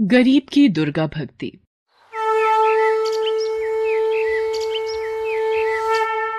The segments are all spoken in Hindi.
गरीब की दुर्गा भक्ति।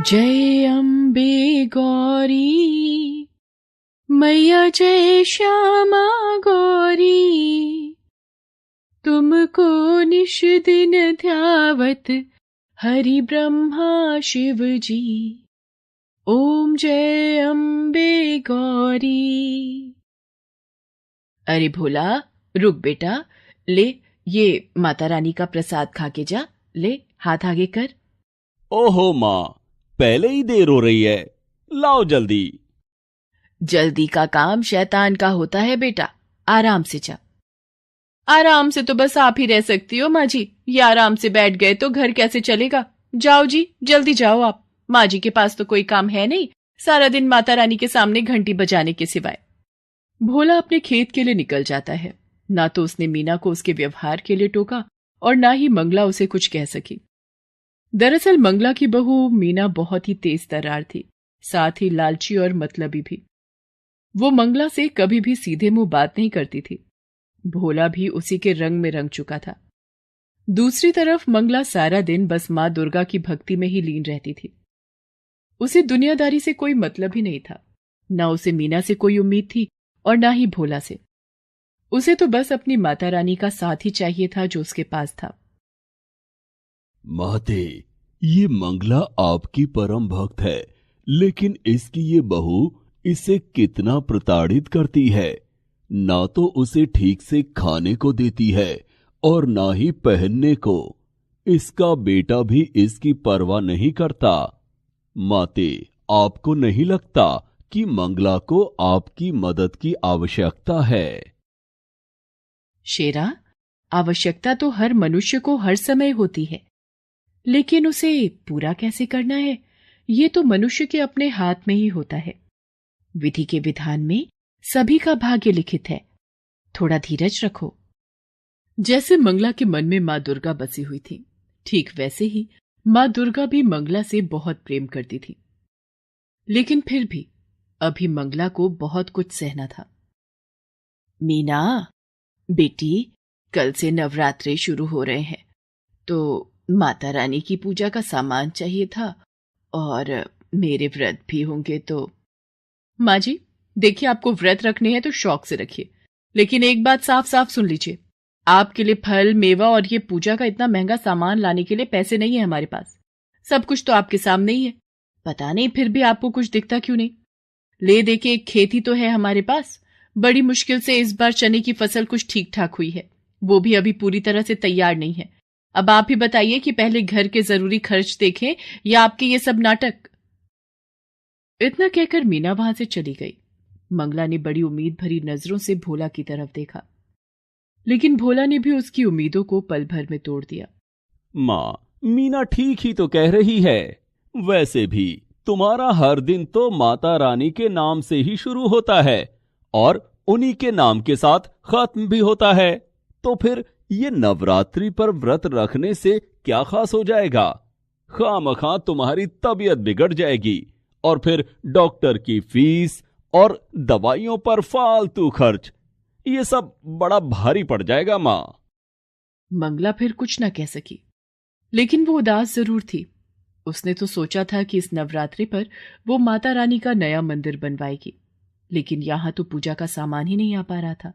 जय अम्बे गौरी मैया, जय श्यामा गौरी, तुमको निश दिन ध्यावत हरि ब्रह्मा शिव जी। ओम जय अम्बे गौरी। अरे भोला, रुक बेटा, ले ये माता रानी का प्रसाद खा के जा। ले हाथ आगे कर। ओहो माँ, पहले ही देर हो रही है, लाओ जल्दी। जल्दी का काम शैतान का होता है बेटा, आराम से जा। आराम से तो बस आप ही रह सकती हो माँ जी, ये आराम से बैठ गए तो घर कैसे चलेगा। जाओ जी, जल्दी जाओ आप। माँ जी के पास तो कोई काम है नहीं, सारा दिन माता रानी के सामने घंटी बजाने के सिवाय। भोला अपने खेत के लिए निकल जाता है। ना तो उसने मीना को उसके व्यवहार के लिए टोका और ना ही मंगला उसे कुछ कह सकी। दरअसल मंगला की बहू मीना बहुत ही तेज तर्रार थी, साथ ही लालची और मतलबी भी। वो मंगला से कभी भी सीधे मुंह बात नहीं करती थी। भोला भी उसी के रंग में रंग चुका था। दूसरी तरफ मंगला सारा दिन बस मां दुर्गा की भक्ति में ही लीन रहती थी। उसे दुनियादारी से कोई मतलब ही नहीं था। ना उसे मीना से कोई उम्मीद थी और ना ही भोला से। उसे तो बस अपनी माता रानी का साथ ही चाहिए था जो उसके पास था। माते, ये मंगला आपकी परम भक्त है, लेकिन इसकी ये बहू इसे कितना प्रताड़ित करती है। ना तो उसे ठीक से खाने को देती है और ना ही पहनने को। इसका बेटा भी इसकी परवाह नहीं करता। माते, आपको नहीं लगता कि मंगला को आपकी मदद की आवश्यकता है? शेरा, आवश्यकता तो हर मनुष्य को हर समय होती है, लेकिन उसे पूरा कैसे करना है, ये तो मनुष्य के अपने हाथ में ही होता है। विधि के विधान में सभी का भाग्य लिखित है। थोड़ा धीरज रखो। जैसे मंगला के मन में मां दुर्गा बसी हुई थी, ठीक वैसे ही मां दुर्गा भी मंगला से बहुत प्रेम करती थी। लेकिन फिर भी अभी मंगला को बहुत कुछ सहना था। मीना बेटी, कल से नवरात्रे शुरू हो रहे हैं, तो माता रानी की पूजा का सामान चाहिए था और मेरे व्रत भी होंगे तो। माँ जी, देखिए, आपको व्रत रखने हैं तो शौक से रखिए, लेकिन एक बात साफ साफ सुन लीजिए, आपके लिए फल मेवा और ये पूजा का इतना महंगा सामान लाने के लिए पैसे नहीं है हमारे पास। सब कुछ तो आपके सामने ही है। पता नहीं फिर भी आपको कुछ दिखता क्यों नहीं। ले देके एक खेती तो है हमारे पास। बड़ी मुश्किल से इस बार चने की फसल कुछ ठीक ठाक हुई है, वो भी अभी पूरी तरह से तैयार नहीं है। अब आप ही बताइए कि पहले घर के जरूरी खर्च देखें या आपके ये सब नाटक। इतना कहकर मीना वहां से चली गई। मंगला ने बड़ी उम्मीद भरी नजरों से भोला की तरफ देखा, लेकिन भोला ने भी उसकी उम्मीदों को पल भर में तोड़ दिया। माँ, मीना ठीक ही तो कह रही है। वैसे भी तुम्हारा हर दिन तो माता रानी के नाम से ही शुरू होता है और उन्हीं के नाम के साथ खत्म भी होता है। तो फिर ये नवरात्रि पर व्रत रखने से क्या खास हो जाएगा? खामखा तुम्हारी तबीयत बिगड़ जाएगी और फिर डॉक्टर की फीस और दवाइयों पर फालतू खर्च, ये सब बड़ा भारी पड़ जाएगा माँ। मंगला फिर कुछ न कह सकी, लेकिन वो उदास जरूर थी। उसने तो सोचा था कि इस नवरात्रि पर वो माता रानी का नया मंदिर बनवाएगी, लेकिन यहां तो पूजा का सामान ही नहीं आ पा रहा था।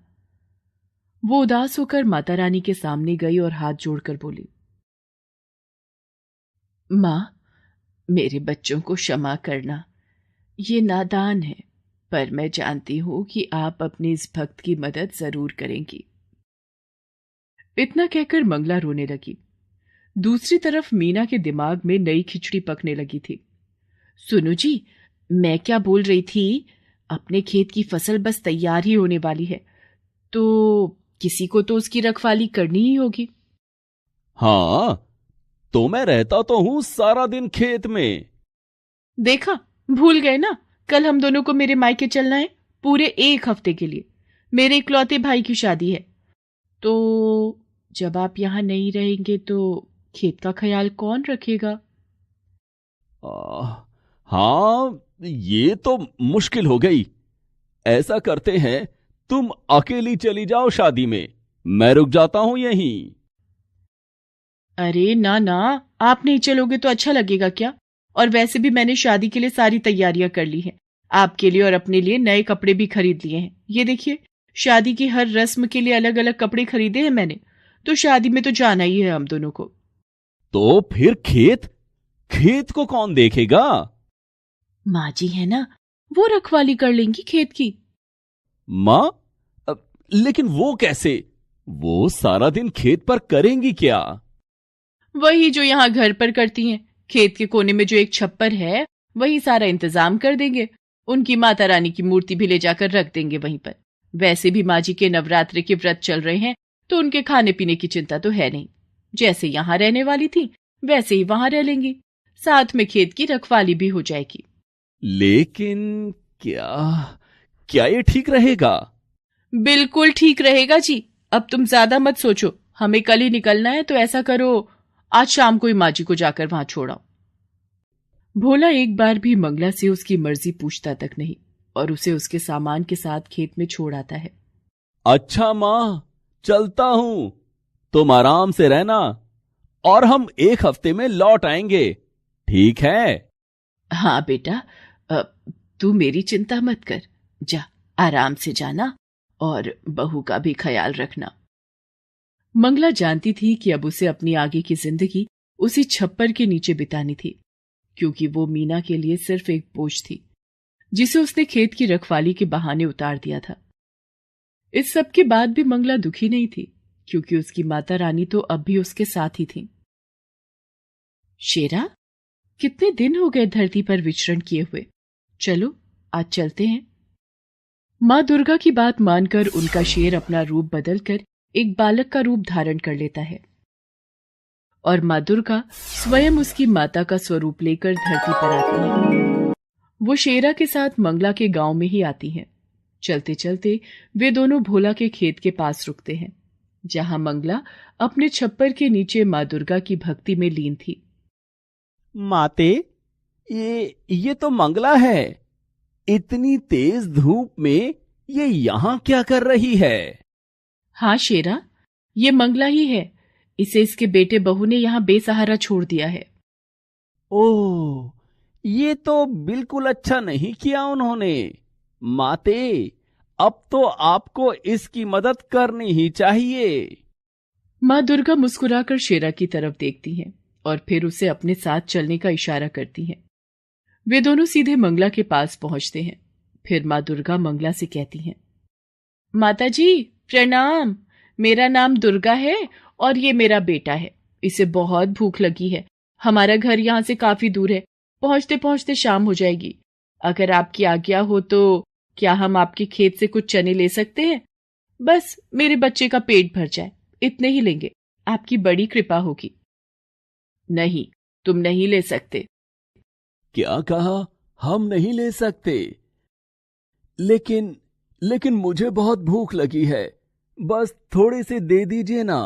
वो उदास होकर माता रानी के सामने गई और हाथ जोड़कर बोली, मां, मेरे बच्चों को क्षमा करना। ये नादान है, पर मैं जानती हूं कि आप अपने इस भक्त की मदद जरूर करेंगी। इतना कहकर मंगला रोने लगी। दूसरी तरफ मीना के दिमाग में नई खिचड़ी पकने लगी थी। सुनो जी, मैं क्या बोल रही थी, अपने खेत की फसल बस तैयार ही होने वाली है, तो किसी को तो उसकी रखवाली करनी ही होगी। हाँ, तो मैं रहता तो हूं सारा दिन खेत में। देखा, भूल गए ना, कल हम दोनों को मेरे मायके चलना है पूरे 1 हफ्ते के लिए। मेरे इकलौते भाई की शादी है, तो जब आप यहां नहीं रहेंगे तो खेत का ख्याल कौन रखेगा? हाँ, ये तो मुश्किल हो गई। ऐसा करते हैं, तुम अकेली चली जाओ शादी में मैं रुक जाता हूं यहीं। अरे ना ना, आप नहीं चलोगे तो अच्छा लगेगा क्या? और वैसे भी मैंने शादी के लिए सारी तैयारियां कर ली हैं। आपके लिए और अपने लिए नए कपड़े भी खरीद लिए हैं। ये देखिए, शादी की हर रस्म के लिए अलग अलग कपड़े खरीदे हैं मैंने। तो शादी में तो जाना ही है हम दोनों को। तो फिर खेत खेत को कौन देखेगा? माँ जी है ना, वो रखवाली कर लेंगी खेत की। माँ? लेकिन वो कैसे? वो सारा दिन खेत पर करेंगी क्या? वही जो यहाँ घर पर करती हैं। खेत के कोने में जो एक छप्पर है, वही सारा इंतजाम कर देंगे। उनकी माता रानी की मूर्ति भी ले जाकर रख देंगे वहीं पर। वैसे भी माँ जी के नवरात्रि के व्रत चल रहे हैं, तो उनके खाने पीने की चिंता तो है नहीं। जैसे यहाँ रहने वाली थी, वैसे ही वहां रह लेंगी। साथ में खेत की रखवाली भी हो जाएगी। लेकिन क्या क्या ये ठीक रहेगा? बिल्कुल ठीक रहेगा जी। अब तुम ज्यादा मत सोचो, हमें कल ही निकलना है, तो ऐसा करो, आज शाम को ही माँ जी को जाकर वहां छोड़ाओ। भोला एक बार भी मंगला से उसकी मर्जी पूछता तक नहीं और उसे उसके सामान के साथ खेत में छोड़ आता है। अच्छा माँ, चलता हूं। तुम आराम से रहना और हम 1 हफ्ते में लौट आएंगे, ठीक है? हाँ बेटा, तू मेरी चिंता मत कर। जा, आराम से जाना और बहू का भी ख्याल रखना। मंगला जानती थी कि अब उसे अपनी आगे की जिंदगी उसी छप्पर के नीचे बितानी थी, क्योंकि वो मीना के लिए सिर्फ एक बोझ थी जिसे उसने खेत की रखवाली के बहाने उतार दिया था। इस सब के बाद भी मंगला दुखी नहीं थी, क्योंकि उसकी माता रानी तो अब भी उसके साथ ही थी। शेरा, कितने दिन हो गए धरती पर विचरण किए हुए। चलो आज चलते हैं। मां दुर्गा की बात मानकर उनका शेर अपना रूप बदलकर एक बालक का रूप धारण कर लेता है और मां दुर्गा स्वयं उसकी माता का स्वरूप लेकर धरती पर आती है। वो शेरा के साथ मंगला के गांव में ही आती हैं। चलते चलते वे दोनों भोला के खेत के पास रुकते हैं, जहां मंगला अपने छप्पर के नीचे मां दुर्गा की भक्ति में लीन थी। माते, ये तो मंगला है। इतनी तेज धूप में ये यहां क्या कर रही है? हाँ शेरा, ये मंगला ही है। इसे इसके बेटे बहू ने यहां बेसहारा छोड़ दिया है। ओह, ये तो बिल्कुल अच्छा नहीं किया उन्होंने। माते, अब तो आपको इसकी मदद करनी ही चाहिए। मां दुर्गा मुस्कुराकर शेरा की तरफ देखती हैं और फिर उसे अपने साथ चलने का इशारा करती हैं। वे दोनों सीधे मंगला के पास पहुंचते हैं। फिर मां दुर्गा मंगला से कहती हैं, माता जी प्रणाम। मेरा नाम दुर्गा है और ये मेरा बेटा है। इसे बहुत भूख लगी है। हमारा घर यहाँ से काफी दूर है। पहुंचते पहुंचते शाम हो जाएगी। अगर आपकी आज्ञा हो तो क्या हम आपके खेत से कुछ चने ले सकते हैं? बस मेरे बच्चे का पेट भर जाए, इतने ही लेंगे। आपकी बड़ी कृपा होगी। नहीं, तुम नहीं ले सकते। क्या कहा? हम नहीं ले सकते? लेकिन मुझे बहुत भूख लगी है। बस थोड़े से दे दीजिए ना।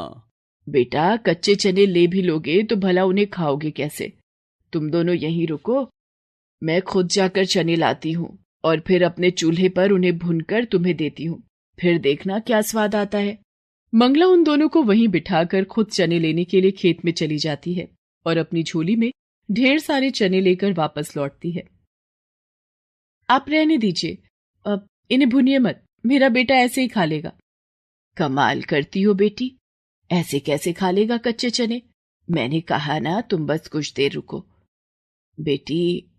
बेटा, कच्चे चने ले भी लोगे तो भला उन्हें खाओगे कैसे? तुम दोनों यहीं रुको, मैं खुद जाकर चने लाती हूँ और फिर अपने चूल्हे पर उन्हें भूनकर तुम्हें देती हूँ। फिर देखना क्या स्वाद आता है। मंगला उन दोनों को वहीं बिठाकर खुद चने लेने के लिए खेत में चली जाती है और अपनी झोली में ढेर सारे चने लेकर वापस लौटती है। आप रहने दीजिए, अब इन्हें भूनिए मत। मेरा बेटा ऐसे ही खा लेगा। कमाल करती हो बेटी, ऐसे कैसे खा लेगा कच्चे चने? मैंने कहा ना, तुम बस कुछ देर रुको। बेटी,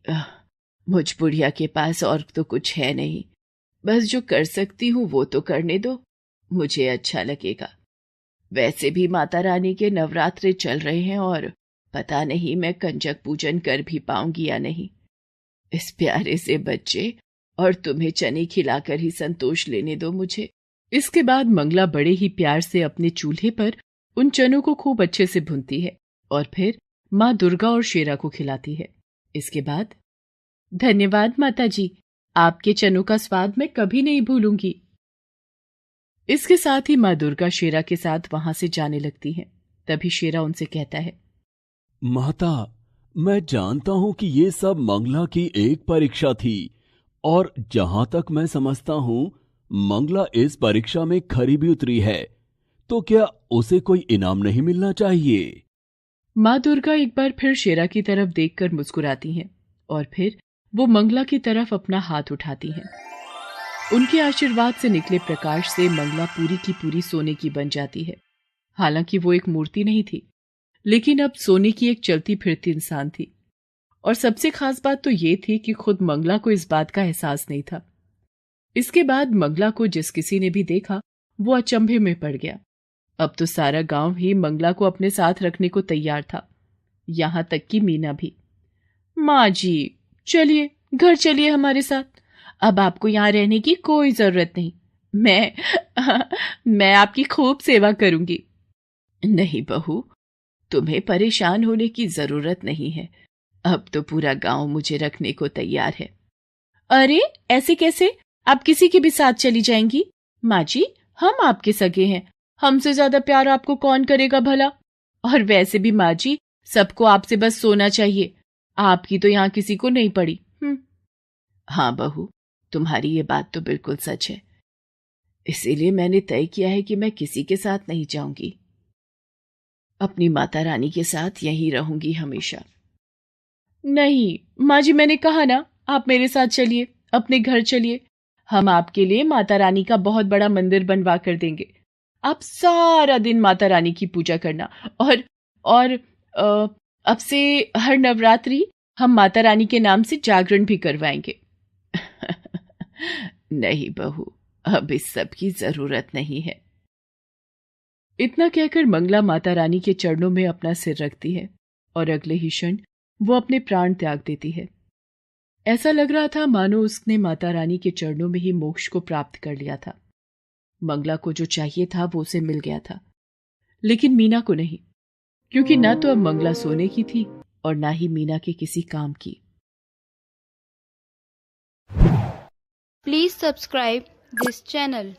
मुझ बुढ़िया के पास और तो कुछ है नहीं। बस जो कर सकती हूँ वो तो करने दो, मुझे अच्छा लगेगा। वैसे भी माता रानी के नवरात्रे चल रहे हैं और पता नहीं मैं कंजक पूजन कर भी पाऊंगी या नहीं। इस प्यारे से बच्चे और तुम्हें चने खिलाकर ही संतोष लेने दो मुझे। इसके बाद मंगला बड़े ही प्यार से अपने चूल्हे पर उन चनों को खूब अच्छे से भूनती है और फिर माँ दुर्गा और शेरा को खिलाती है। इसके बाद, धन्यवाद माता जी, आपके चनों का स्वाद मैं कभी नहीं भूलूंगी। इसके साथ ही माँ दुर्गा शेरा के साथ वहां से जाने लगती है। तभी शेरा उनसे कहता है, माता, मैं जानता हूं कि ये सब मंगला की एक परीक्षा थी और जहां तक मैं समझता हूं मंगला इस परीक्षा में खरी भी उतरी है। तो क्या उसे कोई इनाम नहीं मिलना चाहिए? माँ दुर्गा एक बार फिर शेरा की तरफ देखकर मुस्कुराती हैं और फिर वो मंगला की तरफ अपना हाथ उठाती हैं। उनके आशीर्वाद से निकले प्रकाश से मंगला पूरी की पूरी सोने की बन जाती है। हालांकि वो एक मूर्ति नहीं थी, लेकिन अब सोने की एक चलती फिरती इंसान थी। और सबसे खास बात तो ये थी कि खुद मंगला को इस बात का एहसास नहीं था। इसके बाद मंगला को जिस किसी ने भी देखा वो अचंभे में पड़ गया। अब तो सारा गांव ही मंगला को अपने साथ रखने को तैयार था, यहां तक कि मीना भी। माँ जी, चलिए घर चलिए हमारे साथ। अब आपको यहाँ रहने की कोई जरूरत नहीं। मैं आपकी खूब सेवा करूंगी। नहीं बहू, तुम्हें परेशान होने की जरूरत नहीं है। अब तो पूरा गांव मुझे रखने को तैयार है। अरे ऐसे कैसे? आप किसी के भी साथ चली जाएंगी? माँ जी, हम आपके सगे हैं, हमसे ज्यादा प्यार आपको कौन करेगा भला? और वैसे भी माँ जी, सबको आपसे बस सोना चाहिए, आपकी तो यहाँ किसी को नहीं पड़ी। हाँ बहू, तुम्हारी ये बात तो बिल्कुल सच है। इसीलिए मैंने तय किया है कि मैं किसी के साथ नहीं जाऊंगी, अपनी माता रानी के साथ यहीं रहूंगी हमेशा। नहीं माँ जी, मैंने कहा ना, आप मेरे साथ चलिए, अपने घर चलिए। हम आपके लिए माता रानी का बहुत बड़ा मंदिर बनवा कर देंगे। आप सारा दिन माता रानी की पूजा करना। और अब से हर नवरात्रि हम माता रानी के नाम से जागरण भी करवाएंगे। नहीं बहू, अब इस सब की जरूरत नहीं है। इतना कहकर मंगला माता रानी के चरणों में अपना सिर रखती है और अगले ही क्षण वो अपने प्राण त्याग देती है। ऐसा लग रहा था मानो उसने माता रानी के चरणों में ही मोक्ष को प्राप्त कर लिया था। मंगला को जो चाहिए था वो उसे मिल गया था, लेकिन मीना को नहीं, क्योंकि ना तो अब मंगला सोने की थी और ना ही मीना के किसी काम की। Please subscribe this channel.